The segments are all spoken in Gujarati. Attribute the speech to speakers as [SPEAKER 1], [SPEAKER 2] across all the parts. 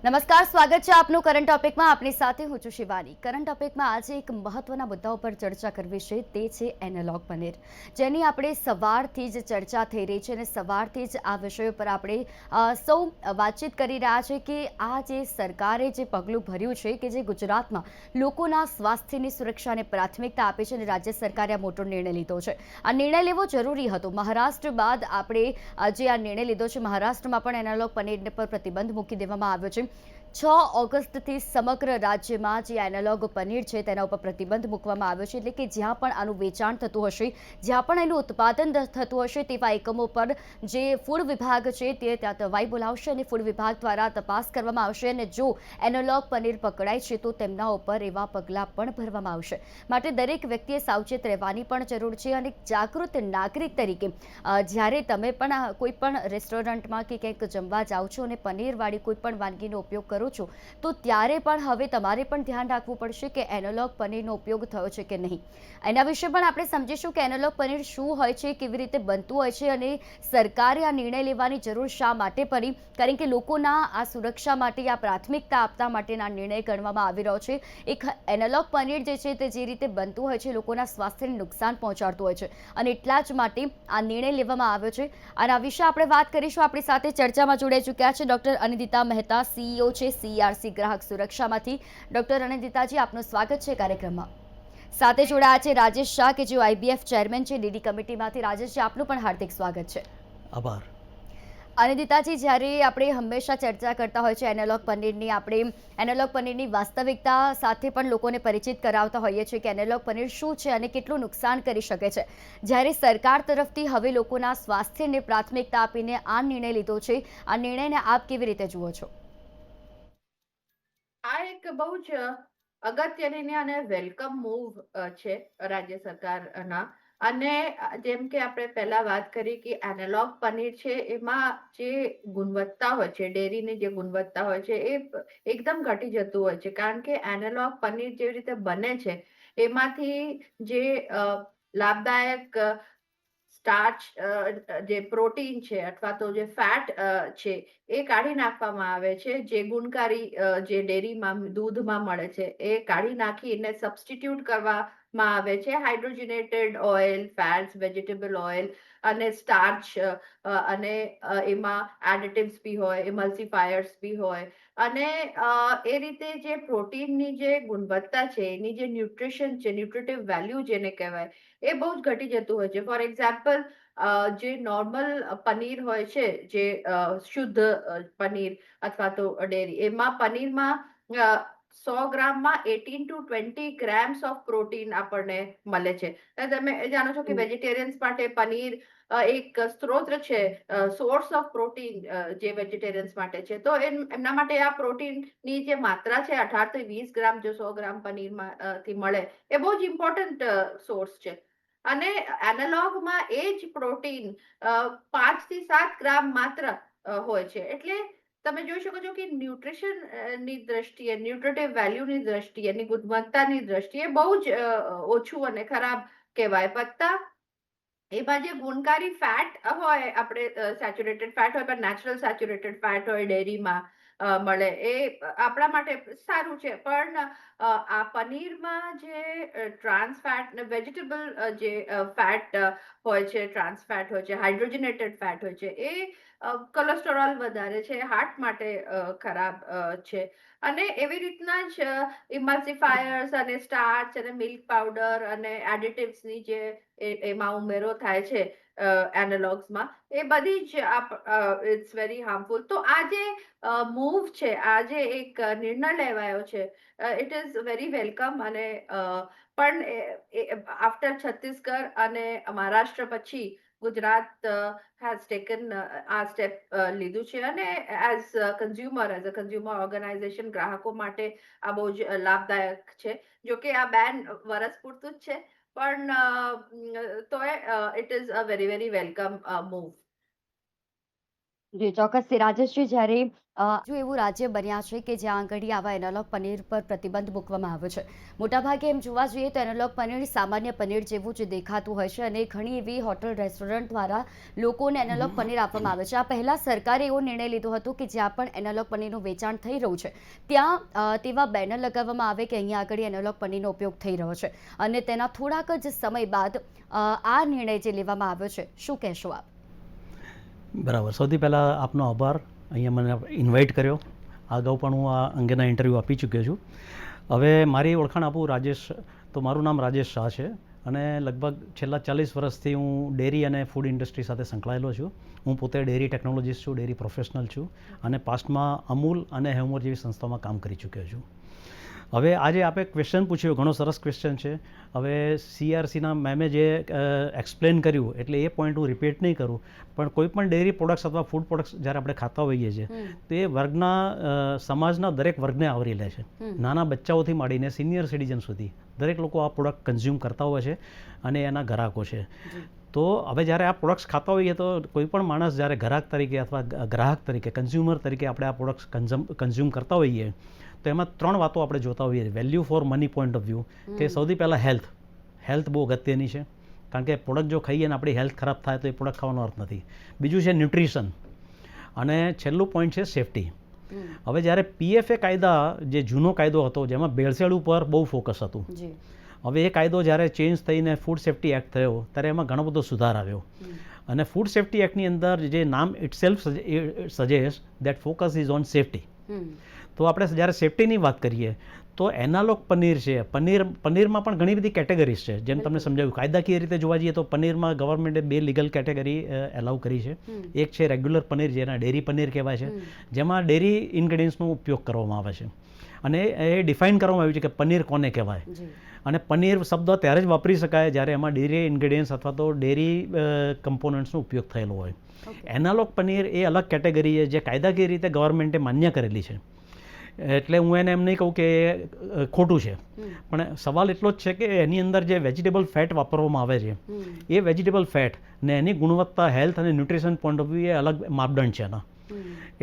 [SPEAKER 1] નમસ્કાર, સ્વાગત છે આપનું કરંટ ટોપિકમાં. આપની સાથે હું છું શિવાની. કરંટ ટોપિકમાં આજે એક મહત્વના મુદ્દા ઉપર ચર્ચા કરવી છે, તે છે એનાલોગ પનીર, જેની આપણે સવારથી જ ચર્ચા થઈ રહી છે અને સવારથી જ આ વિષય ઉપર આપણે સૌ વાતચીત કરી રહ્યા છે કે આ જે સરકારે જે પગલું ભર્યું છે કે જે ગુજરાતમાં લોકોના સ્વાસ્થ્યની સુરક્ષાને પ્રાથમિકતા આપે છે અને રાજ્ય સરકારે આ મોટો નિર્ણય લીધો છે. આ નિર્ણય લેવો જરૂરી હતો. મહારાષ્ટ્ર બાદ આપણે જે આ નિર્ણય લીધો છે, મહારાષ્ટ્રમાં પણ એનાલોગ પનીર પર પ્રતિબંધ મૂકી દેવામાં આવ્યો છે. 6 ઓગસ્ટથી સમગ્ર રાજ્યમાં જે એનાલોગ પનીર છે તેના ઉપર પ્રતિબંધ મૂકવામાં આવ્યો છે. એટલે કે જ્યાં પણ આનું વેચાણ થતું હશે, જ્યાં પણ એનું ઉત્પાદન થતું હશે, તેવા એકમો પર જે ફૂડ વિભાગ છે તે ત્યાં તવાઈ બોલાવશે અને ફૂડ વિભાગ દ્વારા તપાસ કરવામાં આવશે. અને જો એનાલોગ પનીર પકડાય છે તો તેમના ઉપર એવા પગલાં પણ ભરવામાં આવશે. માટે દરેક વ્યક્તિએ સાવચેત રહેવાની પણ જરૂર છે. અને જાગૃત નાગરિક તરીકે જ્યારે તમે પણ કોઈ પણ રેસ્ટોરન્ટમાં કે કંઈક જમવા જાઓ છો અને પનીરવાળી કોઈ પણ વાનગીનો ઉપયોગ કરો છો, તો ત્યારે પણ હવે તમારે પણ ધ્યાન રાખવું પડશે કે એનાલોગ પનીરનો ઉપયોગ થયો છે કે નહીં. એના વિશે પણ આપણે સમજીશું કે એનાલોગ પનીર શું હોય છે, કેવી રીતે બનતું હોય છે અને સરકારે આ નિર્ણય લેવાની જરૂર શા માટે પડી. કારણ કે લોકોના આ સુરક્ષા માટે, આ પ્રાથમિકતા આપતા માટેના નિર્ણય ગણવામાં આવી રહ્યો છે. એક એનાલોગ પનીર જે છે તે જે રીતે બનતું હોય છે, લોકોના સ્વાસ્થ્યને નુકસાન પહોંચાડતું હોય છે અને એટલા જ માટે આ નિર્ણય લેવામાં આવ્યો છે. અને આ વિશે આપણે વાત કરીશું. આપણી સાથે ચર્ચામાં જોડાઈ ચૂક્યા છે ડોક્ટર અનિંદિતા મહેતા, સીઈઓ છે CERC ગ્રાહક સુરક્ષામાંથી. ડોક્ટર અનિંદિતાજી, આપનું સ્વાગત છે કાર્યક્રમમાં. સાથે જોડાયા છે રાજેશ શાહ કે જેઓ IBF ચેરમેન છે DD કમિટીમાંથી. રાજેશજી, આપનું પણ હાર્દિક સ્વાગત છે.
[SPEAKER 2] આભાર.
[SPEAKER 1] અનિંદિતાજી, જ્યારે આપણે હંમેશા ચર્ચા કરતા હોય છે એનાલોગ પનીરની, આપણે એનાલોગ પનીરની વાસ્તવિકતા સાથે પણ લોકોને પરિચિત કરાવતા હોઈએ છીએ કે એનાલોગ પનીર શું છે અને કેટલું નુકસાન કરી શકે છે. જ્યારે સરકાર તરફથી હવે લોકોના સ્વાસ્થ્યને પ્રાથમિકતા આપીને આ નિર્ણય લીધો છે, આ નિર્ણયને આપ કેવી રીતે જુઓ છો?
[SPEAKER 3] આ એક બહુ જ અગત્યની અને વેલકમ મૂવ છે રાજ્ય સરકારના. અને જેમ કે આપણે પહેલા વાત કરી કે એનાલોગ પનીર છે, એમાં જે ગુણવત્તા હોય છે, ડેરીની જે ગુણવત્તા હોય છે, એ એકદમ ઘટી જતું હોય છે. કારણ કે એનાલોગ પનીર જેવી રીતે બને છે, એમાંથી જે લાભદાયક સ્ટાર્ચ, જે પ્રોટીન છે અથવા તો જે ફેટ છે, એ કાઢી નાખવામાં આવે છે. જે ગુણકારી જે ડેરીમાં દૂધમાં મળે છે, એ કાઢી નાખીને સબસ્ટિટ્યુટ કરવામાં આવે છે હાઇડ્રોજનેટેડ ઓઇલ, ફેટ્સ, વેજીટેબલ ઓઇલ અને સ્ટાર્ચ. અને એમાં એડિટિવ્સ બી હોય, ઇમલ્સિફાયર્સ બી હોય. અને એ રીતે જે પ્રોટીનની જે ગુણવત્તા છે, એની જે ન્યુટ્રિશન છે, ન્યુટ્રિટિવ વેલ્યુ જેને કહેવાય, એ બહુ જ ઘટી જતું હોય છે. ફોર એક્ઝામ્પલ, જે નોર્મલ પનીર હોય છે, જે શુદ્ધ પનીર અથવા તો ડેરી, એમાં પનીરમાં 100 ગ્રામમાં 18 to 20 ગ્રામ્સ ઓફ પ્રોટીન આપણને મળે છે. અને તમે જાણો છો કે વેજીટેરિયન્સ માટે પનીર એક સ્ત્રોત છે, સોર્સ ઓફ પ્રોટીન, જે વેજીટેરિયન્સ માટે છે. તો એમના માટે આ પ્રોટીનની જે માત્રા છે, 18 થી 20 ગ્રામ જો 100 ગ્રામ પનીરમાં થી મળે, એ બહુ જ ઇમ્પોર્ટન્ટ સોર્સ છે. અને એનાલોગમાં એ જ પ્રોટીન 5 થી 7 ગ્રામ માત્ર હોય છે. એટલે તમે જોઈ શકો છો કે ન્યુટ્રિશન ની દ્રષ્ટિએ, ન્યુટ્રિટિવ વેલ્યુની દ્રષ્ટિએ, એની ગુણવત્તાની દ્રષ્ટિએ બહુ જ ઓછું અને ખરાબ કહેવાય. પત્તા એમાં જે ગુણકારી ફેટ હોય, આપણે સેચ્યુરેટેડ ફેટ હોય, પણ નેચરલ સેચ્યુરેટેડ ફેટ હોય ડેરીમાં મળે, એ આપણા માટે સારું છે. પણ આ પનીરમાં જે ટ્રાન્સ ફેટ ને વેજીટેબલ જે ફેટ હોય છે, ટ્રાન્સ ફેટ હોય છે, હાઇડ્રોજનેટેડ ફેટ હોય છે, એ કોલેસ્ટેરોલ વધારે છે, હાર્ટ માટે ખરાબ છે. અને એવી રીતના જ ઇમલ્સિફાયર્સ અને સ્ટાર્ચ અને મિલ્ક પાવડર અને એડિટિવ્સની જે એમાં ઉમેરો થાય છે એનાલોગ્સમાં, એ બધી જ ઇટ્સ વેરી હાર્મફુલ. તો આ જે મૂવ છે, આ જે એક નિર્ણય લેવાયો છે, ઇટ ઇઝ વેરી વેલકમ. અને પણ આફ્ટર છત્તીસગઢ અને મહારાષ્ટ્ર પછી ગુજરાત હેઝ ટેકન આ સ્ટેપ લીધું છે. અને એઝ અ કન્ઝ્યુમર ઓર્ગેનાઇઝેશન, ગ્રાહકો માટે આ બહુ જ લાભદાયક છે. જો કે આ બેન વરસ પૂરતું જ છે, પણ તોય it is a very very welcome move.
[SPEAKER 1] જી, ચોક્કસથી રાજેશજી, જ્યારે જો એવું રાજ્ય બન્યા છે કે જ્યાં આગળ આવા એનાલોગ પનીર પર પ્રતિબંધ મૂકવામાં આવ્યો છે. મોટાભાગે એમ જોવા જઈએ તો એનાલોગ પનીર સામાન્ય પનીર જેવું જ દેખાતું હોય છે અને ઘણી એવી હોટલ રેસ્ટોરન્ટ દ્વારા લોકોને એનાલોગ પનીર આપવામાં આવે છે. આ પહેલાં સરકારે એવો નિર્ણય લીધો હતો કે જ્યાં પણ એનાલોગ પનીરનું વેચાણ થઈ રહ્યું છે ત્યાં તેવા બેનર લગાવવામાં આવે કે અહીંયા આગળ એનાલોગ પનીરનો ઉપયોગ થઈ રહ્યો છે અને તેના થોડાક જ સમય બાદ આ નિર્ણય જે લેવામાં આવ્યો છે, શું કહેશો આપ?
[SPEAKER 2] બરાબર. સૌથી પહેલાં આપનો આભાર, અહીંયા મને ઇન્વાઇટ કર્યો. અગાઉ પણ હું આ અંગેના ઇન્ટરવ્યૂ આપી ચૂક્યો છું. હવે મારી ઓળખાણ આપું. રાજેશ, તો મારું નામ રાજેશ શાહ છે અને લગભગ છેલ્લા 40 વર્ષથી હું ડેરી અને ફૂડ ઇન્ડસ્ટ્રી સાથે સંકળાયેલો છું. હું પોતે ડેરી ટેકનોલોજીસ્ટ છું, ડેરી પ્રોફેશનલ છું અને પાસ્ટમાં અમૂલ અને હેવમોર જેવી સંસ્થાઓમાં કામ કરી ચૂક્યો છું. હવે આજે આપે ક્વેશ્ચન પૂછ્યો, ઘણો સરસ ક્વેશ્ચન છે. હવે CRCના મેમે જે એક્સપ્લેન કર્યું એટલે એ પોઈન્ટ હું રિપીટ નહીં કરું, પણ કોઈ પણ ડેરી પ્રોડક્ટ્સ અથવા ફૂડ પ્રોડક્ટ્સ જ્યારે આપણે ખાતા હોઈએ છીએ તો એ વર્ગના સમાજના દરેક વર્ગને આવરી લે છે. નાના બચ્ચાઓથી માંડીને સિનિયર સિટીઝન સુધી દરેક લોકો આ પ્રોડક્ટ કન્ઝ્યુમ કરતા હોય છે અને એના ગ્રાહકો છે. તો હવે જ્યારે આ પ્રોડક્ટ્સ ખાતા હોઈએ તો કોઈ પણ માણસ જ્યારે ગ્રાહક તરીકે અથવા ગ્રાહક તરીકે કન્ઝ્યુમર તરીકે આપણે આ પ્રોડક્ટ્સ કન્ઝ્યુમ કરતા હોઈએ તો એમાં 3 વાતો આપણે જોતા હોઈએ છીએ. Value for money point of view, કે સૌથી પહેલાં હેલ્થ બહુ અગત્યની છે, કારણ કે પ્રોડક્ટ જો ખાઈએ અને આપણી હેલ્થ ખરાબ થાય તો એ પ્રોડક્ટ ખાવાનો અર્થ નથી. બીજું છે ન્યુટ્રિશન અને છેલ્લું પોઈન્ટ છે સેફટી. હવે જ્યારે PFA કાયદા, જે જૂનો કાયદો હતો જેમાં ભેળસેળ ઉપર બહુ ફોકસ હતું, હવે એ કાયદો જ્યારે ચેન્જ થઈને ફૂડ સેફ્ટી એક્ટ થયો ત્યારે એમાં ઘણો બધો સુધાર આવ્યો અને ફૂડ સેફ્ટી એક્ટની અંદર જે નામ itself suggest that focus is on safety. તો આપણે જ્યારે સેફ્ટીની વાત કરીએ તો એનાલોગ પનીર છે. પનીરમાં પણ ઘણી બધી કેટેગરીઝ છે. જેમ તમને સમજાવ્યું, કાયદાકીય રીતે જોવા જઈએ તો પનીરમાં ગવર્મેન્ટે 2 લીગલ કેટેગરી એલાઉ કરી છે. એક છે રેગ્યુલર પનીર, જેના ડેરી પનીર કહેવાય છે, જેમાં ડેરી ઇન્ગ્રેડિયન્ટ્સનો ઉપયોગ કરવામાં આવે છે અને એ ડિફાઇન કરવામાં આવ્યું છે કે પનીર કોને કહેવાય. અને પનીર શબ્દ ત્યારે જ વાપરી શકાય જ્યારે એમાં ડેરી ઇન્ગ્રેડિયન્ટ્સ અથવા તો ડેરી કમ્પોનન્ટ્સનો ઉપયોગ થયેલો હોય. એનાલોગ પનીર એ અલગ કેટેગરી છે જે કાયદાકીય રીતે ગવર્મેન્ટે માન્ય કરેલી છે. એટલે હું એને એમ નહીં કહું કે ખોટું છે, પણ સવાલ એટલો જ છે કે એની અંદર જે વેજીટેબલ ફેટ વાપરવામાં આવે છે એ વેજીટેબલ ફેટ ને એની ગુણવત્તા હેલ્થ અને ન્યુટ્રિશન પોઈન્ટ ઓફ વ્યૂ એ અલગ માપદંડ છે એના.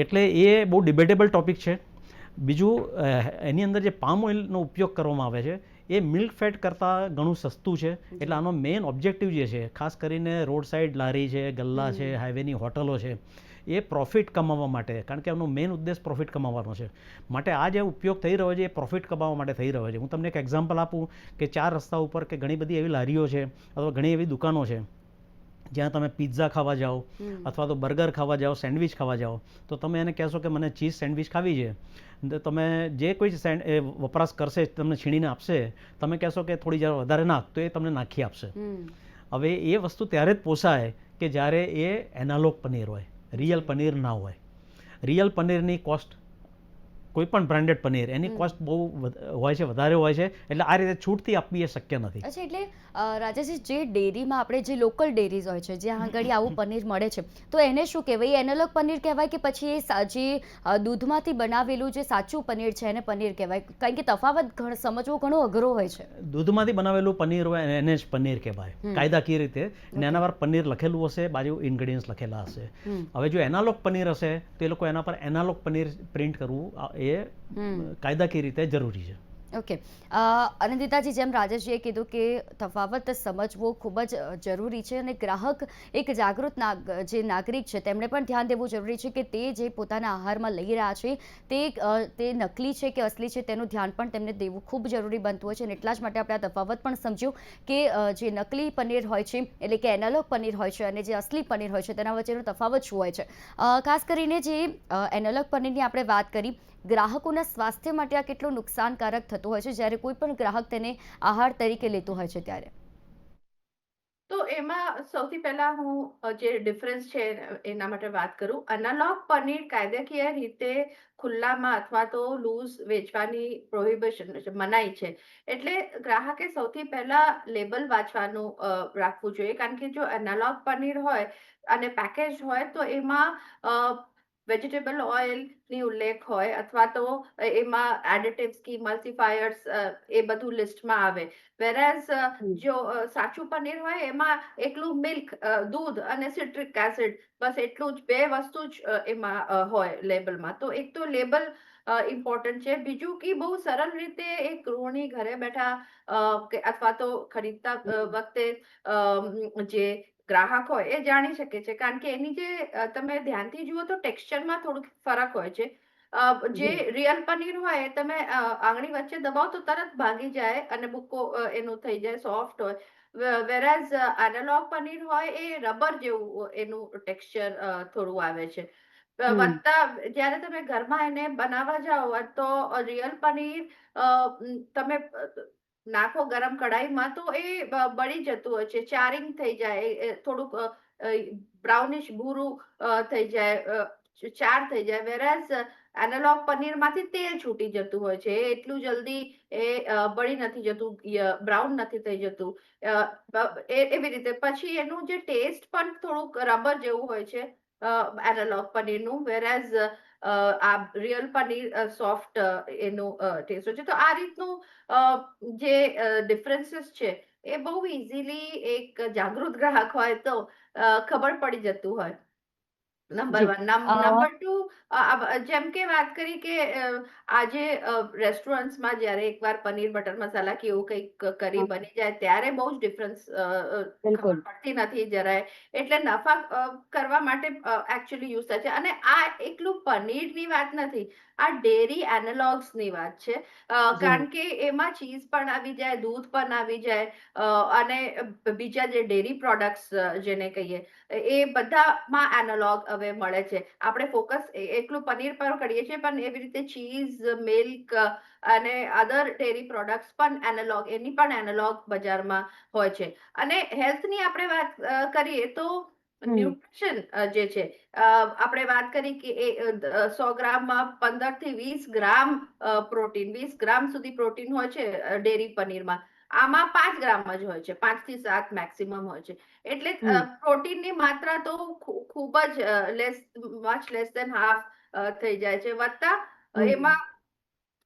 [SPEAKER 2] એટલે એ બહુ ડિબેટેબલ ટોપિક છે. બીજું, એની અંદર જે પામ ઓઇલનો ઉપયોગ કરવામાં આવે છે એ મિલ્ક ફેટ કરતાં ઘણું સસ્તું છે. એટલે આનો મેઇન ઓબ્જેક્ટિવ જે છે, ખાસ કરીને રોડ સાઈડ લારી છે, ગલ્લા છે, હાઈવેની હોટલો છે, એ પ્રોફિટ કમાવવા માટે, કારણ કે એમનો મેઇન ઉદ્દેશ પ્રોફિટ કમાવવાનો છે, માટે આ જે ઉપયોગ થઈ રહ્યો છે એ પ્રોફિટ કમાવવા માટે થઈ રહ્યો છે. હું તમને એક એક્ઝામ્પલ આપું કે 4 રસ્તા ઉપર કે ઘણી બધી એવી લારીઓ છે અથવા ઘણી એવી દુકાનો છે જ્યાં તમે પિઝા ખાવા જાઓ અથવા તો બર્ગર ખાવા જાઓ, સેન્ડવિચ ખાવા જાઓ, તો તમે એને કહેશો કે મને ચીઝ સેન્ડવિચ ખાવી છે, તો તમે જે કોઈ વપરાશ કરશે તમને છીણીને આપશે, તમે કહેશો કે થોડી જરા વધારે નાખ, તો એ તમને નાખી આપશે. હવે એ વસ્તુ ત્યારે જ પોસાય કે જ્યારે એ એનાલોગ પનીર હોય, રિયલ પનીર ના હોય. રિયલ પનીરની કોસ્ટ, કોઈ પણ બ્રાન્ડેડ પનીર, એની કોસ્ટ બહુ હોય છે, વધારે હોય છે. એટલે આ રીતે છૂટથી આપવી એ શક્ય નથી.
[SPEAKER 1] અચ્છા, એટલે રાજેશજી, જે ડેરીમાં આપણે જે લોકલ ડેરીઝ હોય છે જ્યાં આગળ આવું પનીર મળે છે, તો એને શું કહેવાય? એનાલોગ પનીર કહેવાય કે પછી એ જે દૂધમાંથી બનાવેલું જે સાચું પનીર છે એને પનીર કહેવાય? કારણ કે તફાવત સમજવો ઘણો અઘરો હોય છે.
[SPEAKER 2] દૂધમાંથી બનાવેલું પનીર હોય એને જ પનીર કહેવાય કાયદાકીય રીતે, અને એના પર પનીર લખેલું હશે, બાજુ ઇન્ગ્રેડિયન્ટ્સ લખેલા હશે. હવે જો એનાલોગ પનીર હશે તો એ લોકો એના પર એનાલોગ પનીર પ્રિન્ટ કરવું એ કાયદાકીય રીતે જરૂરી છે.
[SPEAKER 1] ઓકે, અનંતિતાજી, જેમ રાજેશજીએ કીધું કે તફાવત સમજવો ખૂબ જ જરૂરી છે અને ગ્રાહક એક જાગૃત જે નાગરિક છે તેમણે પણ ધ્યાન દેવું જરૂરી છે કે તે જે પોતાના આહારમાં લઈ રહ્યા છે તે નકલી છે કે અસલી છે તેનું ધ્યાન પણ તેમને દેવું ખૂબ જરૂરી બનતું હોય છે. અને એટલા જ માટે આપણે આ તફાવત પણ સમજ્યું કે જે નકલી પનીર હોય છે એટલે કે એનાલોગ પનીર હોય છે અને જે અસલી પનીર હોય છે તેના વચ્ચેનો તફાવત શું હોય છે. ખાસ કરીને જે એનાલોગ પનીરની આપણે વાત કરી, ગ્રાહકોના સ્વાસ્થ્ય માટે આ કેટલું નુકસાનકારક થતું હોય છે જ્યારે કોઈ પણ ગ્રાહક તેને આહાર તરીકે લેતો હોય છે ત્યારે?
[SPEAKER 3] તો એમાં સૌથી પહેલા હું જે ડિફરન્સ છે એના માટે વાત કરું. એનાલોગ પનીર કાયદાકીય રીતે ખુલ્લામાં અથવા તો લૂઝ વેચવાની પ્રોહિબિશન છે, મનાઈ છે. એટલે ગ્રાહકે સૌથી પહેલા લેબલ વાંચવાનું રાખવું જોઈએ, કારણ કે જો એનાલોગ પનીર હોય અને પેકેજ હોય તો એમાં વેજીટેબલ ઓઇલની ઉલ્લેખ હોય અથવા તો એમાં એડિટિવ્સ કે ઇમલ્સિફાયર્સ એ બધું લિસ્ટમાં આવે. વેરાઝ
[SPEAKER 1] હમ.
[SPEAKER 3] જો સાચું પનીર હોય એમાં એકલું મિલ્ક, દૂધ અને સિટ્રિક એસિડ, બસ એટલું જ, બે વસ્તુ જ એમાં હોય લેબલમાં. તો એક તો લેબલ ઇમ્પોર્ટન્ટ છે. બીજું કે બહુ સરળ રીતે એક ગૃહિણી ઘરે બેઠા અથવા તો ખરીદતા વખતે જે ગ્રાહક હોય એ જાણી શકે છે, કારણ કે એની જે તમે ધ્યાનથી જુઓ તો ટેક્સચરમાં થોડુંક ફરક હોય છે. જે
[SPEAKER 1] જી.
[SPEAKER 3] રિયલ પનીર હોય તમે આંગળી વચ્ચે દબાવો તો તરત ભાગી જાય અને ભૂકો એનું થઈ જાય, સોફ્ટ હોય. વેરાઝ એનાલોગ પનીર હોય એ રબર જેવું એનું ટેક્સચર થોડું આવે છે.
[SPEAKER 1] હમ.
[SPEAKER 3] વત્તા જ્યારે તમે ઘરમાં એને બનાવવા જાઓ તો રિયલ પનીર તમે નાખો ગરમ કઢાઈમાં તો એ બળી જતું હોય છે, ચારિંગ થઈ જાય, થોડુંક બ્રાઉનિશ ભૂરું થઈ જાય, ચાર થઈ જાય. વેરાઝ એનાલોગ પનીરમાંથી તેલ છૂટી જતું હોય છે, એ એટલું જલ્દી એ બળી નથી જતું, બ્રાઉન નથી થઈ જતું. એવી રીતે પછી એનું જે ટેસ્ટ પણ થોડુંક રબર જેવું હોય છે એનાલોગ પનીરનું. વેરાઝ આ રિયલ પનીર સોફ્ટ એનું ટેસ્ટ હોય છે. તો આ રીતનું જે ડિફરન્સીસ છે એ બહુ ઇઝીલી એક જાગૃત ગ્રાહક હોય તો ખબર પડી જતું હોય. Number
[SPEAKER 1] G.
[SPEAKER 3] 1.
[SPEAKER 1] અ,
[SPEAKER 3] નંબર 2, જેમ કે વાત કરી કે આજે રેસ્ટોરન્ટ્સમાં જ્યારે એકવાર પનીર બટર મસાલા કે એવું કંઈક કરી
[SPEAKER 1] હા,
[SPEAKER 3] બની જાય ત્યારે બહુ જ ડિફરન્સ ખબર
[SPEAKER 1] બિલકુલ.
[SPEAKER 3] પડતી નથી જરાય. એટલે નફા કરવા માટે એકચ્યુઅલી યુઝ થાય છે. અને આ એકલું પનીરની વાત નથી, આ ડેરી એનાલોગ્સની વાત છે.
[SPEAKER 1] જી.
[SPEAKER 3] કારણ કે એમાં ચીઝ પણ આવી જાય, દૂધ પણ આવી જાય, અને બીજા જે ડેરી પ્રોડક્ટ્સ જેને કહીએ એ બધામાં એનાલોગ હવે મળે છે. આપણે ફોકસ એકલું પનીર પર કરીએ છીએ, પણ એવી રીતે ચીઝ, મિલ્ક અને અધર ડેરી પ્રોડક્ટ્સ પણ એનાલોગ, એની પણ એનાલોગ બજારમાં હોય છે. અને હેલ્થની આપણે વાત કરીએ તો
[SPEAKER 1] હમ.
[SPEAKER 3] ન્યુટ્રિશન જે છે, આપણે વાત કરી કે 100 ગ્રામમાં 15 થી 20 ગ્રામ પ્રોટીન, 20 ગ્રામ સુધી પ્રોટીન હોય છે ડેરી પનીરમાં. આમાં 5 ગ્રામ જ હોય છે, 5 થી 7 મેક્સિમમ હોય છે. એટલે
[SPEAKER 1] હમ.
[SPEAKER 3] પ્રોટીનની માત્રા તો ખૂબ જ લેસ દેન હાફ થઈ જાય છે. વત્તા
[SPEAKER 1] હમ.
[SPEAKER 3] એમાં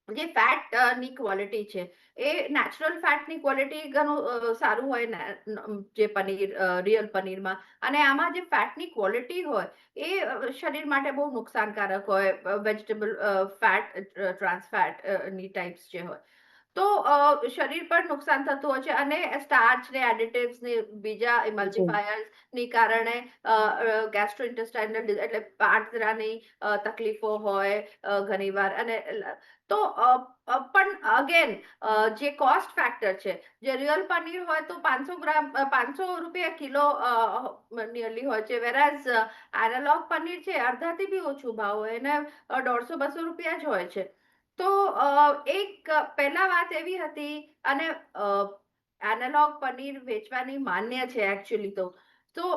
[SPEAKER 3] જે ફેટ ની ક્વોલિટી છે એ નેચરલ ફેટની ક્વોલિટી ઘણું સારું હોય ને, જે પનીર રિયલ પનીરમાં. અને આમાં જે ફેટની ક્વોલિટી હોય એ શરીર માટે બહુ નુકસાનકારક હોય, વેજીટેબલ ફેટ, ટ્રાન્સ ફેટ ની ટાઈપ્સ જે હોય. તો શરીર પર નુકસાન થતું હોય છે. અને સ્ટાર્ચ ને એડિટિવ્સ ને બીજા
[SPEAKER 1] જી.
[SPEAKER 3] ઇમલ્સિફાયર્સ ની કારણે ગેસ્ટ્રોઇન્ટેસ્ટાઇનલ એટલે પાચરાની તકલીફો હોય ઘણીવાર. અને તો પણ અગેન જે કોસ્ટ ફેક્ટર છે, જે રિયલ પનીર હોય તો 500 ગ્રામ, 500 રૂપિયા કિલો નિયરલી હોય છે. વેરાઝ એનાલોગ પનીર છે અડધાથી બી ઓછું ભાવ હોય, એને 150-200 રૂપિયા જ હોય છે. તો એક પહેલા વાત એવી હતી. અને એનાલોગ પનીર વેચવાની માન્ય છે એકચ્યુઅલી તો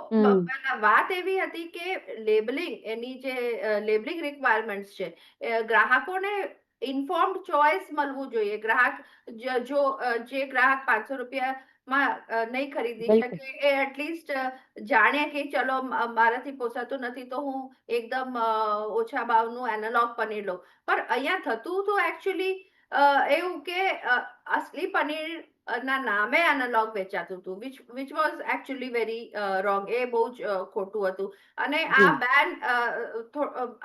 [SPEAKER 1] હમ.
[SPEAKER 3] પહેલા વાત એવી હતી કે લેબલિંગ, એની જે લેબલિંગ રિક્વાયરમેન્ટ્સ છે, ગ્રાહકોને ઇન્ફોર્મ્ડ ચોઇસ મળવું જોઈએ. જે ગ્રાહક 500 રૂપિયામાં નહીં ખરીદી
[SPEAKER 1] બિલકુલ.
[SPEAKER 3] શકે એ એટલીસ્ટ જાણે કે ચલો મારાથી પોસાતું નથી તો હું એકદમ ઓછા ભાવનું એનાલોગ પનીર લઉં. પણ અહીંયા થતું તો એકચ્યુઅલી એવું કે અસલી પનીર ના નામે એનાલોગ વેચાતું હતું, which was actually very wrong. એ બહુ જ ખોટું હતું. અને આ
[SPEAKER 1] જી.
[SPEAKER 3] બેન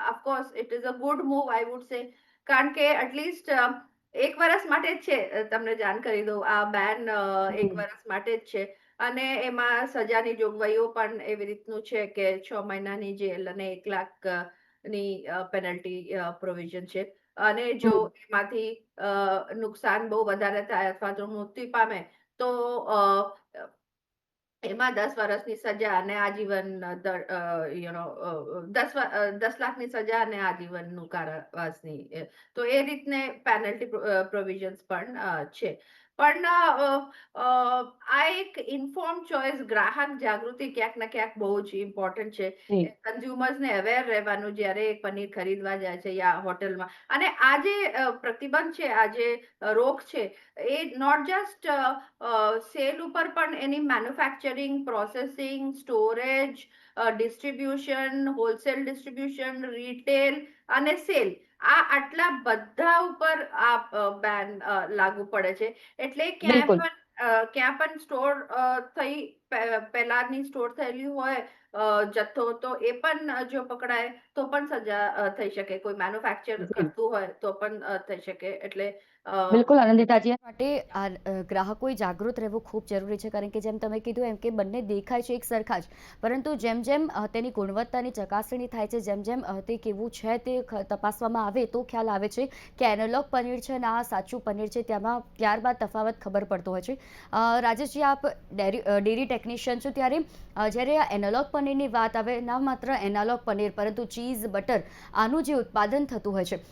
[SPEAKER 3] of course it is a good move I would say, કારણ કે એટલીસ્ટ 1 વર્ષ માટે જ છે. તમને જાણ કરી દઉં, આ બેન એક
[SPEAKER 1] હમ.
[SPEAKER 3] વર્ષ માટે જ છે. અને એમાં સજાની જોગવાઈઓ પણ એવી રીતનું છે કે 6 મહિનાની જેલ અને 1 લાખ ની પેનલ્ટી પ્રોવિઝન છે. અને જો
[SPEAKER 1] હમ.
[SPEAKER 3] એમાંથી નુકસાન બહુ વધારે થાય અથવા તો મૃત્યુ પામે તો એમાં 10 વર્ષની સજા અને આજીવન 10 લાખની સજા અને આજીવનનું કારાવાસની તો એ રીતને પેનલ્ટી પ્રોવિઝન્સ પણ છે. પણ આ એક ઇન્ફોર્મ ચોઇસ, ગ્રાહક જાગૃતિ ક્યાંક ને ક્યાંક બહુ જ ઇમ્પોર્ટન્ટ છે.
[SPEAKER 1] જી.
[SPEAKER 3] કન્ઝ્યુમર્સને અવેર રહેવાનું જ્યારે એ પનીર ખરીદવા જાય છે યા હોટલમાં. અને આ જે પ્રતિબંધ છે, આ જે રોક છે, એ નોટ જસ્ટ સેલ ઉપર પણ એની manufacturing, processing, storage, distribution, wholesale distribution, retail અને સેલ, આ આટલા બધા ઉપર આ બેન લાગુ પડે છે. એટલે
[SPEAKER 1] બિલકુલ.
[SPEAKER 3] ક્યાં પણ સ્ટોર થઈ પહેલાની સ્ટોર થયેલી હોય જથ્થો, તો એ પણ જો પકડાય તો પણ સજા થઈ શકે. કોઈ મેન્યુફેક્ચર
[SPEAKER 1] જી.
[SPEAKER 3] કરતું હોય તો પણ થઈ શકે. એટલે અ,
[SPEAKER 1] બિલકુલ આનંદિતાજી, આ માટે ગ્રાહકોએ જાગૃત રહેવું ખૂબ જરૂરી છે, કારણ કે જેમ તમે કીધું એમ કે બંને દેખાય છે એક સરખા જ, પરંતુ જેમ જેમ તેની ગુણવત્તાની ચકાસણી થાય છે, જેમ જેમ તે કેવું છે તે તપાસવામાં આવે તો ખ્યાલ આવે છે કે એનાલોગ પનીર છે અને આ સાચું પનીર છે, તેમાં ત્યારબાદ તફાવત ખબર પડતો હોય છે. રાજેશજી, આપ ડેરી ટેકનિશિયન છો, ત્યારે જ્યારે આ એનાલોગ પનીરની વાત આવે, ના માત્ર એનાલોગ પનીર પરંતુ ચીઝ, બટર, આનું જે ઉત્પાદન થતું હોય છે,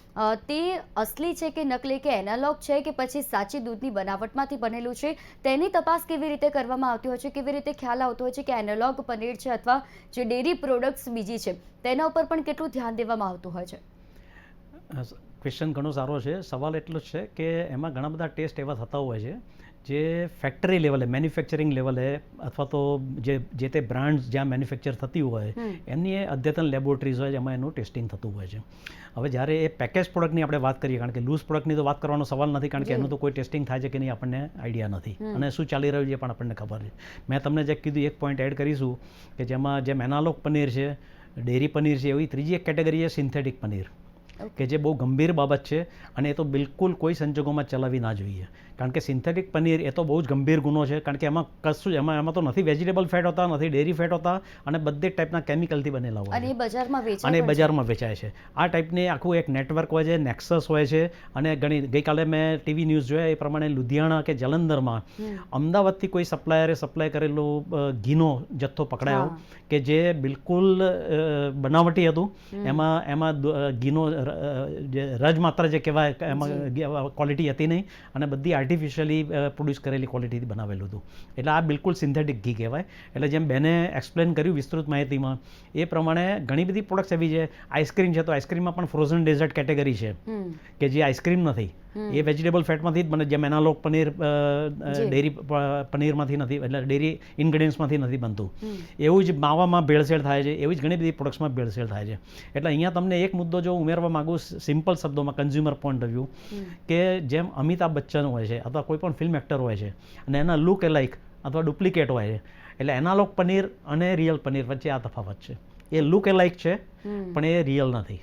[SPEAKER 1] તે અસલી છે કે નકલી, કે એનાલોગ છે કે પછી સાચી દૂધની બનાવટમાંથી બનેલું છે, તેની તપાસ કેવી રીતે કરવામાં આવતી હોય છે? કેવી રીતે ખ્યાલ આવતો હોય છે કે એનાલોગ પનીર છે અથવા જે ડેરી પ્રોડક્ટ્સ બીજી છે તેના ઉપર પણ કેટલું ધ્યાન દેવામાં આવતું હોય છે?
[SPEAKER 2] ક્વેશ્ચન ઘણો સારો છે. સવાલ એટલો જ છે કે એમાં ઘણા બધા ટેસ્ટ એવા થતા હોય છે જે ફેક્ટરી લેવલે, મેન્યુફેક્ચરિંગ લેવલે, અથવા તો જે તે બ્રાન્ડ્સ જ્યાં મેન્યુફેક્ચર થતી હોય એમની એ અદ્યતન લેબોરેટરીઝ હોય એમાં એનું ટેસ્ટિંગ થતું હોય છે. હવે જ્યારે એ પેકેજ પ્રોડક્ટની આપણે વાત કરીએ, કારણ કે લૂઝ પ્રોડક્ટની તો વાત કરવાનો સવાલ નથી, કારણ કે એનું તો કોઈ ટેસ્ટિંગ થાય છે કે નહીં આપણને આઈડિયા નથી, અને શું ચાલી રહ્યું છે પણ આપણને ખબર છે. મેં તમને જે કીધું એક પોઈન્ટ એડ કરીશું કે જેમ એનાલોગ પનીર છે, ડેરી પનીર છે, એવી ત્રીજી એક કેટેગરી છે સિન્થેટિક પનીર, કે જે બહુ ગંભીર બાબત છે અને એ તો બિલકુલ કોઈ સંજોગોમાં ચલાવવી ના જોઈએ. કારણ કે સિન્થેટિક પનીર એ તો બહુ જ ગંભીર ગુનો છે, કારણ કે એમાં કશું એમાં તો નથી વેજીટેબલ ફેટ હોતા, નથી ડેરી ફેટ હોતા, અને બધે ટાઈપના કેમિકલથી બનેલા હોય
[SPEAKER 1] અને
[SPEAKER 2] છે,
[SPEAKER 1] એ બજારમાં વેચાય
[SPEAKER 2] અને
[SPEAKER 1] પણ છે.
[SPEAKER 2] બજારમાં વેચાય છે. આ ટાઈપની આખું એક નેટવર્ક હોય છે, નેક્સસ હોય છે. અને ગઈકાલે મેં ટીવી ન્યૂઝ જોયા એ પ્રમાણે લુધિયાણા કે જલંધરમાં અમદાવાદથી કોઈ સપ્લાયરે સપ્લાય કરેલો ઘીનો જથ્થો પકડાયો, કે જે બિલકુલ બનાવટી હતું. એમાં ઘીનો જે રજ માત્ર જે કહેવાય એમાં ક્વોલિટી હતી નહીં, અને બધી આર્ટિફિશિયલી પ્રોડ્યુસ કરેલી ક્વોલિટીથી બનાવેલું હતું. એટલે આ બિલકુલ સિન્થેટિક ઘી કહેવાય. એટલે જેમ બેને એક્સપ્લેન કર્યું વિસ્તૃત માહિતીમાં, એ પ્રમાણે ઘણી બધી પ્રોડક્ટ્સ એવી છે. આઈસ્ક્રીમ છે, તો આઈસ્ક્રીમમાં પણ ફ્રોઝન ડેઝર્ટ કેટેગરી છે, કે જે આઈસ્ક્રીમ નથી, એ વેજીટેબલ ફેટમાંથી જ બને. જેમ એનાલોગ પનીર ડેરી પનીરમાંથી નથી, એટલે ડેરી ઇન્ગ્રેડિયન્ટ્સમાંથી નથી બનતું. એવું જ માવામાં ભેળસેળ થાય છે, એવી જ ઘણી બધી પ્રોડક્ટ્સમાં ભેળસેળ થાય છે. એટલે અહીંયા તમને એક મુદ્દો જો ઉમેરવા માગું સિમ્પલ શબ્દોમાં, કન્ઝ્યુમર પોઈન્ટ ઓફ વ્યૂ, કે જેમ અમિતાભ બચ્ચન હોય છે અથવા કોઈ પણ ફિલ્મ એક્ટર હોય છે અને એના લુક એલાઇક અથવા ડુપ્લિકેટ હોય છે, એટલે એનાલોગ પનીર અને રિયલ પનીર વચ્ચે આ તફાવત છે. એ લુક એલાઇક છે પણ એ રિયલ નથી.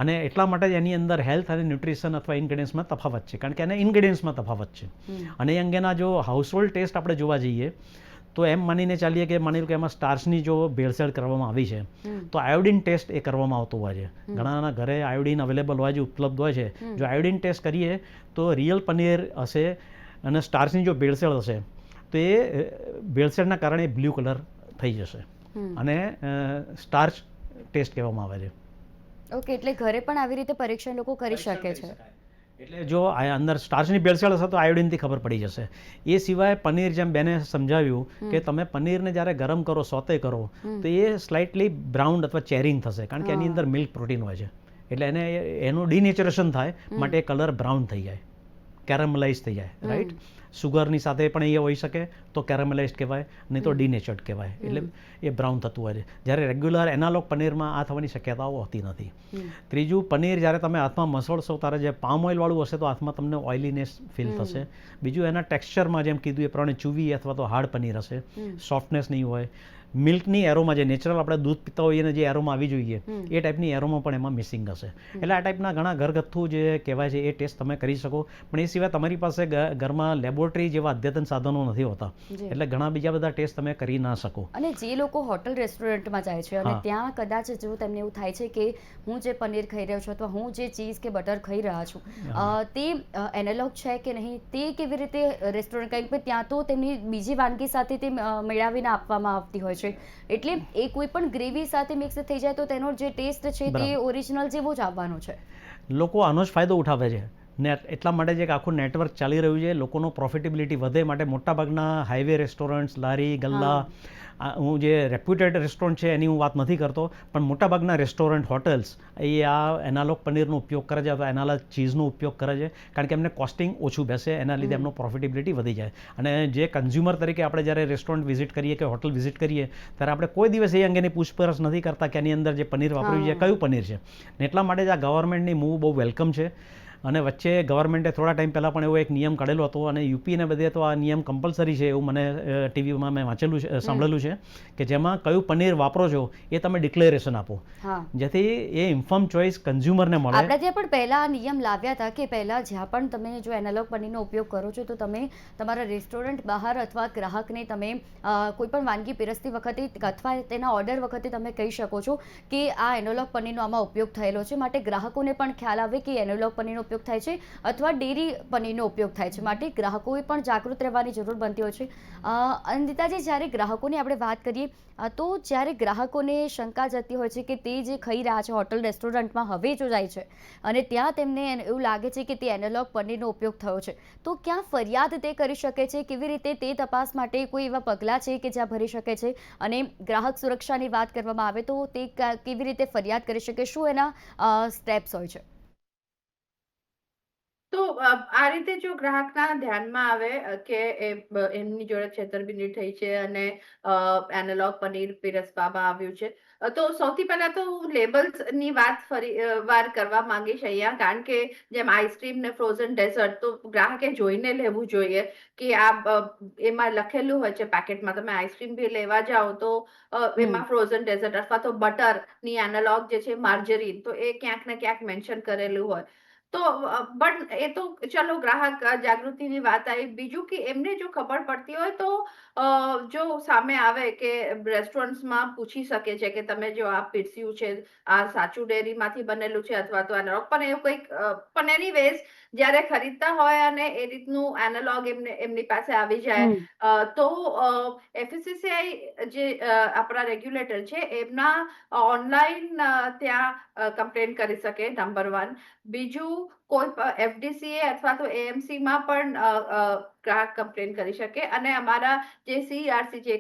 [SPEAKER 2] અને એટલા માટે જ એની અંદર હેલ્થ અને ન્યુટ્રિશન અથવા ઇન્ગ્રેડિયન્ટ્સમાં તફાવત છે, કારણ કે એના ઇન્ગ્રેડિયન્ટ્સમાં તફાવત છે. અને એ અંગેના જો હાઉસહોલ્ડ ટેસ્ટ આપણે જોવા જઈએ તો એમ માનીને ચાલીએ કે માની લો કે એમાં સ્ટાર્ચની જો ભેળસેળ કરવામાં આવી છે, તો આયોડિન ટેસ્ટ એ કરવામાં આવતો હોય છે. ઘણાના ઘરે આયોડિન અવેલેબલ હોય છે, ઉપલબ્ધ હોય છે. જો આયોડિન ટેસ્ટ કરીએ તો રિયલ પનીર હશે, અને સ્ટાર્ચની જો ભેળસેળ હશે તો એ ભેળસેળના કારણે બ્લુ કલર થઈ જશે, અને સ્ટાર્ચ ટેસ્ટ કહેવામાં આવે છે.
[SPEAKER 1] ઓકે, એટલે ઘરે પણ આવી રીતે પરીક્ષણ લોકો કરી શકે છે.
[SPEAKER 2] એટલે જો અંદર સ્ટાર્ચની ભેળસેળ હશે તો આયોડિનથી ખબર પડી જશે. એ સિવાય પનીર, જેમ બેને સમજાવ્યું કે તમે પનીરને જ્યારે ગરમ કરો, સોતે કરો, તો એ સ્લાઇટલી બ્રાઉન અથવા ચેરિંગ થશે, કારણ કે એની અંદર મિલ્ક પ્રોટીન હોય છે. એટલે એનું ડિનેચરેશન થાય માટે એ કલર બ્રાઉન થઈ જાય, કેરેમલાઇઝ થઈ જાય, રાઈટ. સુગરની સાથે પણ એ હોઈ શકે તો કેરેમલાઇઝ કહેવાય, નહીં તો ડિનેચર્ડ કહેવાય. એટલે એ બ્રાઉન થતું હોય છે. જ્યારે રેગ્યુલર એનાલોગ પનીરમાં આ થવાની શક્યતાઓ હોતી નથી. ત્રીજું, પનીર જ્યારે તમે હાથમાં મસળશો ત્યારે જે પામ ઓઇલવાળું હશે તો હાથમાં તમને ઓઇલીનેસ ફીલ થશે. બીજું, એના ટેક્સચરમાં જેમ કીધું એ પ્રમાણે ચૂવી અથવા તો હાર્ડ પનીર હશે, સોફ્ટનેસ નહીં હોય. મિલ્કની એરોમાં, જે નેચરલ આપણે દૂધ પીતા હોઈએ ને જે એરોમાં આવી જોઈએ, એ ટાઈપની એરોમાં પણ એમાં મિસિંગ હશે. એટલે આ ટાઈપના ઘણા ઘરગથ્થુ જે કહેવાય છે એ ટેસ્ટ તમે કરી શકો. પણ એ સિવાય તમારી પાસે ઘરમાં લેબોરેટરી જેવા અદ્યતન સાધનો નથી હોતા, એટલે ઘણા બીજા બધા ટેસ્ટ તમે કરી ના શકો.
[SPEAKER 1] અને જે લોકો હોટલ રેસ્ટોરન્ટમાં જાય છે અને ત્યાં કદાચ જો તેમને એવું થાય છે કે હું જે પનીર ખાઈ રહ્યો છું અથવા હું જે ચીઝ કે બટર ખાઈ રહ્યા છું તે એનાલોગ છે કે નહીં, તે કેવી રીતે રેસ્ટોરન્ટ, કારણ કે ત્યાં તો તેમની બીજી વાનગી સાથે તે મેળવીને આપવામાં આવતી હોય છે. એટલે એ કોઈ પણ ગ્રેવી સાથે મિક્સ થઈ જાય તો તેનો જે ટેસ્ટ છે તે ઓરિજિનલ જેવો જ આવવાનો છે.
[SPEAKER 2] લોકો આનો જ ફાયદો ઉઠાવે છે. ને એટલા માટે જે એક આખું નેટવર્ક ચાલી રહ્યું છે, લોકોનો પ્રોફિટેબિલિટી વધે માટે મોટાભાગના હાઈવે રેસ્ટોરન્ટ્સ, લારી ગલ્લા, હું જે રેપ્યુટેડ રેસ્ટોરન્ટ છે એની હું વાત નથી કરતો, પણ મોટાભાગના રેસ્ટોરન્ટ, હોટલ્સ એ આ એનાલોગ પનીરનો ઉપયોગ કરે છે અથવા એનાલોગ ચીઝનો ઉપયોગ કરે છે, કારણ કે એમને કોસ્ટિંગ ઓછું બેસે, એના લીધે એમનો પ્રોફિટેબિલિટી વધી જાય. અને જે કન્ઝ્યુમર તરીકે આપણે જ્યારે રેસ્ટોરન્ટ વિઝિટ કરીએ કે હોટલ વિઝિટ કરીએ ત્યારે આપણે કોઈ દિવસ એ અંગેની પૂછપરછ નથી કરતા કે એની અંદર જે પનીર વાપર્યું છે કયું પનીર છે. ને એટલા માટે જ આ ગવર્મેન્ટની મૂવ બહુ વેલકમ છે. અને વચ્ચે ગવર્મેન્ટે થોડા ટાઈમ પહેલાં પણ એવો એક નિયમ કાઢેલો હતો અને યુપીને બધે તો આ નિયમ કમ્પલસરી છે એવું મને ટીવીમાં મેં વાંચેલું છે, સાંભળેલું છે, કે જેમાં કયું પનીર વાપરો છો એ તમે ડિક્લેરેશન આપો, જેથી એ ઇન્ફોર્મ ચોઇસ કન્ઝ્યુમરને મળે.
[SPEAKER 1] આપણે ત્યાં પણ પહેલા નિયમ લાવ્યા હતા કે પહેલા જ્યાં પણ તમે જો એનાલોગ પનીરનો ઉપયોગ કરો છો તો તમે તમારા રેસ્ટોરન્ટ બહાર અથવા ગ્રાહકને તમે કોઈ પણ વાનગી પીરસતી વખતે અથવા તેના ઓર્ડર વખતે તમે કહી શકો છો કે આ એનાલોગ પનીરનો આમાં ઉપયોગ થયેલો છે, માટે ગ્રાહકોને પણ ખ્યાલ આવે કે એનાલોગ પનીરનો ઉપયોગ થાય છે અથવા ડેરી પનીરનો ઉપયોગ થાય છે, માટે ગ્રાહકોએ પણ જાગૃત રહેવાની જરૂર બનતી હોય છે. અનિતાજી, જ્યારે ગ્રાહકોની આપણે વાત કરીએ તો જ્યારે ગ્રાહકોને શંકા જતી હોય છે કે તે જે ખાઈ રહ્યા છે હોટલ રેસ્ટોરન્ટમાં હવે જો જાય છે અને ત્યાં તેમને એવું લાગે છે કે તે એનાલોગ પનીરનો ઉપયોગ થયો છે, તો ક્યાં ફરિયાદ તે કરી શકે છે, કેવી રીતે તે તપાસ માટે કોઈ એવા પગલાં છે કે જ્યાં ભરી શકે છે, અને ગ્રાહક સુરક્ષાની વાત કરવામાં આવે તો તે કેવી રીતે ફરિયાદ કરી શકે, શું એના સ્ટેપ્સ હોય છે?
[SPEAKER 3] તો આ રીતે જો ગ્રાહકના ધ્યાનમાં આવે કે એમની જોડે છેતરપિંડી થઈ છે અને એનાલોગ પનીર પીરસવામાં આવ્યું છે, તો સૌથી પહેલા તો હું લેબલ્સ ની વાત ફરી વાર કરવા માંગીશ અહીંયા, કારણ કે જેમ આઈસ્ક્રીમ ને ફ્રોઝન ડેઝર્ટ તો ગ્રાહકે જોઈને લેવું જોઈએ કે આ એમાં લખેલું હોય છે પેકેટમાં. તમે આઈસ્ક્રીમ બી લેવા જાઓ તો એમાં ફ્રોઝન ડેઝર્ટ અથવા તો બટર ની એનાલોગ જે છે માર્જરીન, તો એ ક્યાંક ને ક્યાંક મેન્શન કરેલું હોય. તો બટ એ તો ચલો ગ્રાહક જાગૃતિની વાત આવી. બીજું કે એમને જો ખબર પડતી હોય તો જો સામે આવે કે રેસ્ટોરન્ટ્સમાં પૂછી શકે છે કે તમે જો આ પીરસ્યું છે આ સાચું ડેરીમાંથી બનેલું છે અથવા તો એનાલોગ, પણ એવું કંઈક પણ એનીવેઝ જ્યારે ખરીદતા હોય અને એ રીતનું એનાલોગ એમની પાસે આવી જાય તો FSSAI જે આપણા રેગ્યુલેટર છે એમના ઓનલાઈન ત્યાં કમ્પ્લેન કરી શકે, નંબર 1. બીજું, કોઈ FDCA અથવા તો AMC માં પણ ગ્રાહક કમ્પ્લેન કરી શકે, અને અમારા જે CERC જે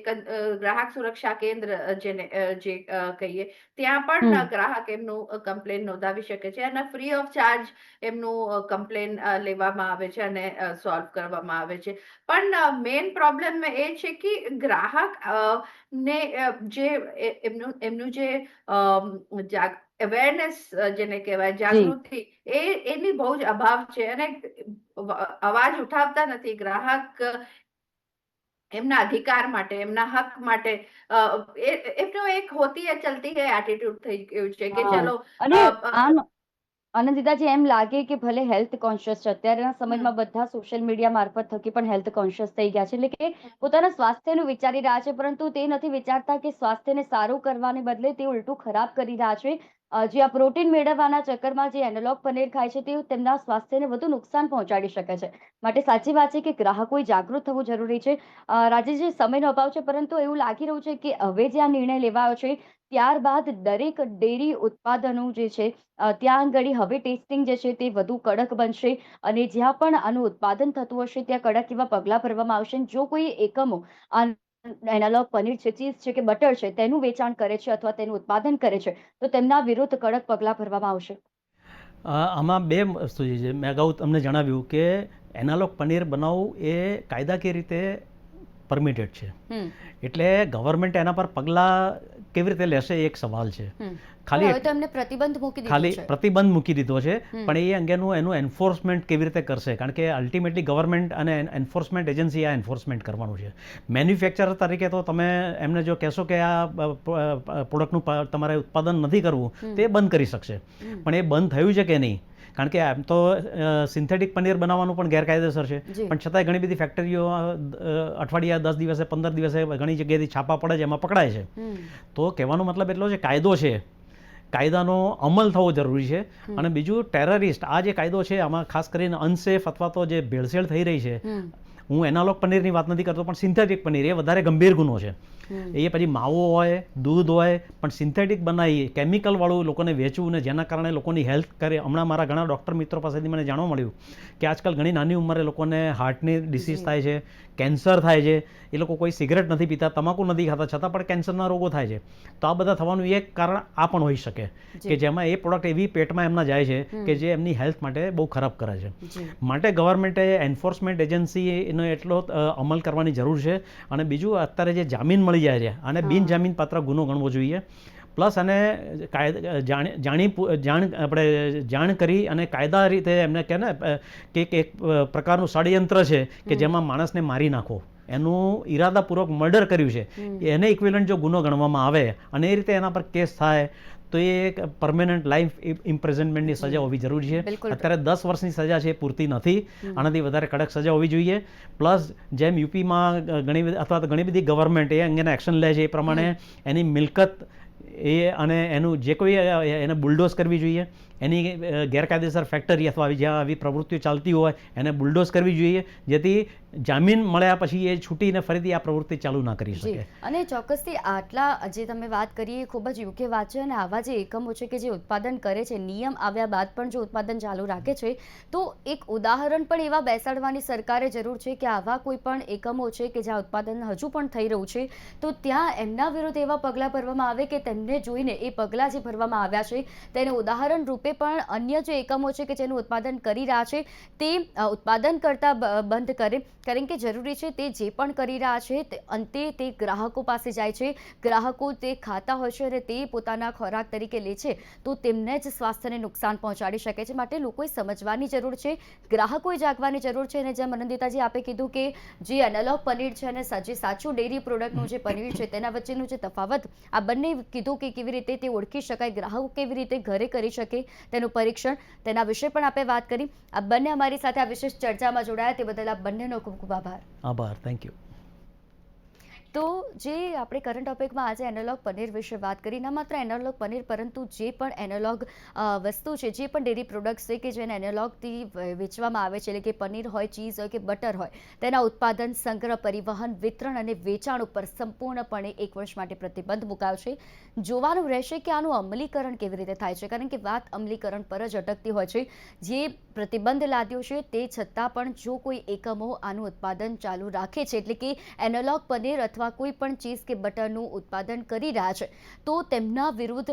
[SPEAKER 3] ગ્રાહક સુરક્ષા કેન્દ્ર જેને જે કહીએ ત્યાં પણ ગ્રાહક એમનું કમ્પ્લેન નોંધાવી શકે છે અને ફ્રી ઓફ ચાર્જ એમનું કમ્પ્લેન લેવામાં આવે છે અને સોલ્વ કરવામાં આવે છે. પણ મેઇન પ્રોબ્લેમ એ છે કે ગ્રાહક ને જે એમનું જે અવેરનેસ જેને કહેવાય, જાગૃતિ, એની બહુ જ અભાવ છે અને અવાજ ઉઠાવતા નથી. ગ્રાહક એમના અધિકાર માટે, એમના હક માટે એમનો એક હોતી હે ચલતી હે એટીટ્યુડ થઈ ગયું છે કે ચલો.
[SPEAKER 1] અને આમ આનંદિતાજી, એમ લાગે કે ભલે હેલ્થ કોન્શિયસ છે, અત્યારના સમયમાં બધા સોશિયલ મીડિયા મારફત થકી પણ હેલ્થ કોન્શિયસ થઈ ગયા છે, એટલે કે પોતાના સ્વાસ્થ્યનું વિચારી રહ્યા છે, પરંતુ તે નથી વિચારતા કે સ્વાસ્થ્યને સારું કરવાને બદલે તે ઉલટું ખરાબ કરી રહ્યા છે. જે આ પ્રોટીન મેળવવાના ચક્કરમાં જે એનાલોગ પનીર ખાય છે તે તેમના સ્વાસ્થ્યને વધુ નુકસાન પહોંચાડી શકે છે. માટે સાચી વાત છે કે ગ્રાહકોએ જાગૃત થવું જરૂરી છે. રાજેશજી, સમયનો અભાવ છે, પરંતુ એવું લાગી રહ્યું છે કે હવે જે આ નિર્ણય લેવાયો છે ત્યારબાદ દરેક ડેરી ઉત્પાદનો જે છે ત્યાં આગળ હવે ટેસ્ટિંગ જે છે તે વધુ કડક બનશે, અને જ્યાં પણ આનું ઉત્પાદન થતું હશે ત્યાં કડક એવા પગલાં ભરવામાં આવશે. જો કોઈ એકમો એનાલોગ પનીર છે, ચીઝ છે કે બટર છે તેનું વેચાણ કરે છે અથવા તેનું ઉત્પાદન કરે છે તો તેમના વિરુદ્ધ કડક પગલાં ભરવામાં આવશે.
[SPEAKER 2] આમાં બે વસ્તુ છે. મેં અગાઉ તમને જણાવ્યું કે એનાલોગ પનીર બનાવવું એ કાયદાકીય રીતે પરમિટેડ છે, એટલે ગવર્મેન્ટ એના પર પગલાં કેવી રીતે લેશે એક સવાલ છે. ખાલી પ્રતિબંધ મૂકી દીધો છે, પણ એ અંગેનું એનું એન્ફોર્સમેન્ટ કેવી રીતે કરશે, કારણ કે અલ્ટિમેટલી ગવર્મેન્ટ અને એન્ફોર્સમેન્ટ એજન્સી આ એન્ફોર્સમેન્ટ કરવાનું છે. મેન્યુફેક્ચરર તરીકે તો તમે એમને જો કહેશો કે આ પ્રોડક્ટનું તમારે ઉત્પાદન નથી કરવું તો એ બંધ કરી શકશે, પણ એ બંધ થયું છે કે નહીં, કારણ કે આમ તો સિન્થેટિક પનીર બનાવવાનું પણ ગેરકાયદેસર છે, પણ છતાંય ઘણી બધી ફેક્ટરીઓ અઠવાડિયા 10 દિવસે 15 દિવસે ઘણી જગ્યાએથી છાપા પડે છે, એમાં પકડાય છે. તો કહેવાનો મતલબ એટલો છે કાયદો છે, કાયદાનો અમલ થવો જરૂરી છે. અને બીજું, ટેરરિસ્ટ, આ જે કાયદો છે આમાં ખાસ કરીને અનસેફ અથવા તો જે ભેળસેળ થઈ રહી છે, હું એનાલોગ પનીરની વાત નથી કરતો પણ સિન્થેટિક પનીર એ વધારે ગંભીર ગુનો છે. એ પછી માવો હોય, દૂધ હોય, પણ સિન્થેટિક બનાવી કેમિકલવાળું લોકોને વેચવું ને જેના કારણે લોકોની હેલ્થ કરે. હમણાં મારા ઘણા ડૉક્ટર મિત્રો પાસેથી મને જાણવા મળ્યું કે આજકાલ ઘણી નાની ઉંમરે લોકોને હાર્ટની ડિસીઝ થાય છે, કેન્સર થાય છે. એ લોકો કોઈ સિગરેટ નથી પીતા, તમાકુ નથી ખાતા, છતાં પણ કેન્સરના રોગો થાય છે. તો આ બધા થવાનું એક કારણ આ પણ હોઈ શકે કે જેમાં એ પ્રોડક્ટ એવી પેટમાં એમના જાય છે કે જે એમની હેલ્થ માટે બહુ ખરાબ કરે છે. માટે ગવર્મેન્ટે એન્ફોર્સમેન્ટ એજન્સીનો એટલો અમલ કરવાની જરૂર છે. અને બીજું, અત્યારે જે જામીન મળી જાય છે અને બિનજામીનપાત્ર ગુનો ગણવો જોઈએ. પ્લસ અને જાણ કરી અને કાયદા રીતે એમને કહે ને કે એક પ્રકારનું ષડયંત્ર છે કે જેમાં માણસને મારી નાખો, એનું ઈરાદાપૂર્વક મર્ડર કર્યું છે, એને ઇક્વિવેલન્ટ જો ગુનો ગણવામાં આવે અને એ રીતે એના પર કેસ થાય તો એ એક પરમેનન્ટ લાઈફ ઇમ્પ્રિઝનમેન્ટની સજા હોવી જરૂરી છે. અત્યારે 10 વર્ષની સજા છે, પૂરતી નથી. આનાથી વધારે કડક સજા હોવી જોઈએ. પ્લસ જેમ યુપીમાં અથવા તો ઘણી બધી ગવર્મેન્ટ એ અંગેના એક્શન લે છે એ પ્રમાણે એની મિલકત અને એનું જે કોઈ એને બુલડોઝ કરવી જોઈએ. એની ગેરકાયદેસર ફેક્ટરી અથવા જ્યાં આવી પ્રવૃત્તિઓ ચાલતી હોય એને બુલડોઝ કરવી જોઈએ, જેથી જામીન મળ્યા પછી એ છૂટીને ફરીથી આ પ્રવૃત્તિ ચાલુ ના કરી શકે.
[SPEAKER 1] અને ચોક્કસથી આટલા જે તમે વાત કરી એ ખૂબ જ યોગ્ય વાત છે. અને આવા જે એકમો છે કે જે ઉત્પાદન કરે છે, નિયમ આવ્યા બાદ પણ જો ઉત્પાદન ચાલુ રાખે છે, તો એક ઉદાહરણ પણ એવા બેસાડવાની સરકારે જરૂર છે કે આવા કોઈ પણ એકમો છે કે જ્યાં ઉત્પાદન હજુ પણ થઈ રહ્યું છે, તો ત્યાં એમના વિરુદ્ધ એવા પગલાં ભરવામાં આવે કે તેમને જોઈને એ પગલાં જે ભરવામાં આવ્યા છે તેને ઉદાહરણ રૂપે પણ અન્ય જે એકમો છે કે જેનું ઉત્પાદન કરી રહ્યા છે તે ઉત્પાદન કરતા બંધ કરે. કારણ કે જરૂરી છે તે જે પણ કરી રહ્યા છે તે અંતે તે ગ્રાહકો પાસે જાય છે, ગ્રાહકો તે ખાતા હોય છે અને તે પોતાના ખોરાક તરીકે લે છે તો તેમને જ સ્વાસ્થ્યને નુકસાન પહોંચાડી શકે છે. માટે લોકોએ સમજવાની જરૂર છે, ગ્રાહકોએ જાગવાની જરૂર છે. અને જેમ અનંતિતાજી આપે કીધું કે જે એનાલોગ પનીર છે અને જે સાચું ડેરી પ્રોડક્ટનું જે પનીર છે તેના વચ્ચેનું જે તફાવત આ બંને કીધું કે કેવી રીતે તે ઓળખી શકાય, ગ્રાહકો કેવી રીતે ઘરે કરી શકે તેનું પરીક્ષણ, તેના વિશે પણ આપણે વાત કરી. આ બંને અમારી સાથે આ વિશેષ ચર્ચામાં જોડાયા તે બદલ આ બંનેનો ખૂબ ખૂબ આભાર.
[SPEAKER 2] આભાર, થેન્ક યુ.
[SPEAKER 1] તો જે આપણે કરંટ ટોપિકમાં આજે એનાલોગ પનીર વિશે વાત કરી, ન માત્ર એનાલોગ પનીર પરંતુ જે પણ એનાલોગ વસ્તુ છે, જે પણ ડેરી પ્રોડક્ટ્સ છે કે જેને એનાલોગથી વેચવામાં આવે છે, એટલે કે પનીર હોય, ચીઝ હોય કે બટર હોય, તેના ઉત્પાદન, સંગ્રહ, પરિવહન, વિતરણ અને વેચાણ ઉપર સંપૂર્ણપણે 1 વર્ષ માટે પ્રતિબંધ મુકાયો છે. જોવાનું રહેશે કે આનું અમલીકરણ કેવી રીતે થાય છે, કારણ કે વાત અમલીકરણ પર જ અટકતી હોય છે. જે પ્રતિબંધ લાદ્યો છે તે છતાં પણ જો કોઈ એકમો આનું ઉત્પાદન ચાલુ રાખે છે, એટલે કે એનાલોગ પનીર અથવા કોઈ પણ ચીઝ કે બટરનું ઉત્પાદન કરી રહ્યા છે, તો તેમના વિરુદ્ધ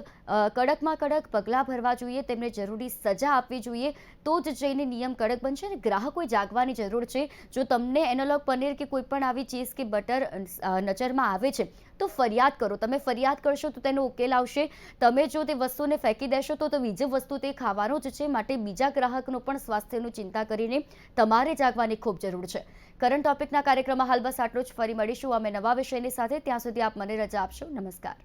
[SPEAKER 1] કડકમાં કડક પગલાં ભરવા જોઈએ, તેમને જરૂરી સજા આપવી જોઈએ. તો જ જઈને નિયમ કડક બનશે અને ગ્રાહકોએ જાગવાની જરૂર છે. જો તમને એનાલોગ પનીર કે કોઈ પણ આવી ચીઝ કે બટર નજરમાં આવે છે તો ફરિયાદ કરો. તમે ફરિયાદ કરશો તો તેનો ઉકેલ આવશે. તમે જો તે વસ્તુને ફેંકી દેશો તો બીજી વસ્તુ તે ખાવાનો જ છે. માટે બીજા ગ્રાહકનું પણ સ્વાસ્થ્યનું ચિંતા કરીને તમારે જાગવાની ખૂબ જરૂર છે. કરંટ ટોપિકના કાર્યક્રમમાં હાલ બસ આટલું જ. ફરી મળીશું અમે નવા વિષયની સાથે. ત્યાં સુધી આપ મને રજા આપશો. નમસ્કાર.